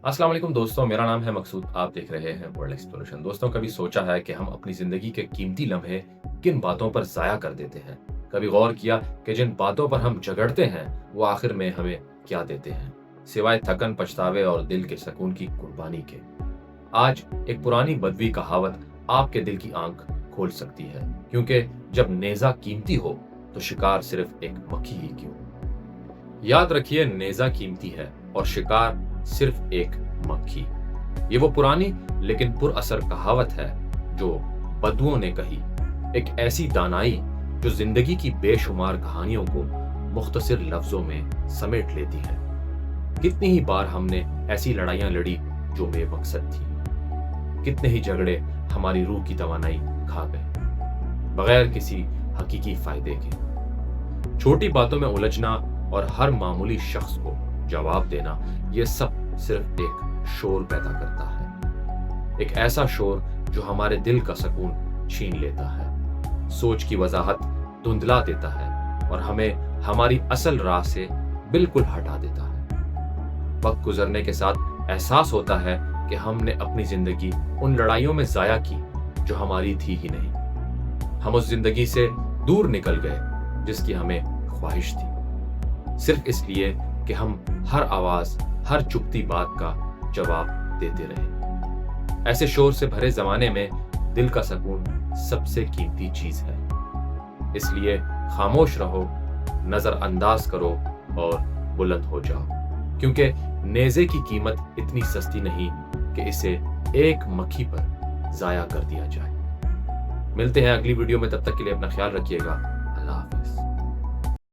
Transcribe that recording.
अस्सलाम वालेकुम दोस्तों, मेरा नाम है मकसूद। आप देख रहे हैं वर्ल्ड एक्सप्लोरेशन। दोस्तों, कभी सोचा है कि हम अपनी जिंदगी के कीमती लम्हे किन बातों पर जाया कर देते हैं? कभी गौर किया कि जिन बातों पर हम झगड़ते हैं वो आखिर में हमें क्या देते हैं, सिवाय थकन, पछतावे और दिल के सुकून की कुर्बानी के? आज एक पुरानी बदवी कहावत आपके दिल की आंख खोल सकती है, क्योंकि जब नेजा कीमती हो तो शिकार सिर्फ एक मक्खी ही क्यों। याद रखिए, नेजा कीमती है और शिकार सिर्फ एक मक्खी। ये वो पुरानी लेकिन पुरअसर कहावत है जो बदुओं ने कही, एक ऐसी दानाई जो जिंदगी की बेशुमार कहानियों को मुख्तसर लफ्जों में समेट लेती है। कितनी ही बार हमने ऐसी लड़ाइयां लड़ी जो बेमकसद थी, कितने ही झगड़े हमारी रूह की तवानाई खा गए बगैर किसी हकीकी फायदे के। छोटी बातों में उलझना और हर मामूली शख्स को जवाब देना, ये सब सिर्फ एक शोर पैदा करता है। एक ऐसा शोर जो हमारे दिल का सुकून छीन लेता है, सोच की वजाहत धुंधला देता है और हमें हमारी असल राह से बिल्कुल हटा देता है। वक्त गुजरने के साथ एहसास होता है कि हमने अपनी जिंदगी उन लड़ाइयों में जाया की जो हमारी थी ही नहीं। हम उस जिंदगी से दूर निकल गए जिसकी हमें ख्वाहिश थी, सिर्फ इसलिए कि हम हर आवाज, हर चुपती बात का जवाब देते रहे। ऐसे शोर से भरे जमाने में दिल का सुकून सबसे कीमती चीज है। इसलिए खामोश रहो, नजरअंदाज करो और बुलंद हो जाओ, क्योंकि नेज़े की कीमत इतनी सस्ती नहीं कि इसे एक मक्खी पर जाया कर दिया जाए। मिलते हैं अगली वीडियो में, तब तक के लिए अपना ख्याल रखिएगा। अल्लाह हाफिज।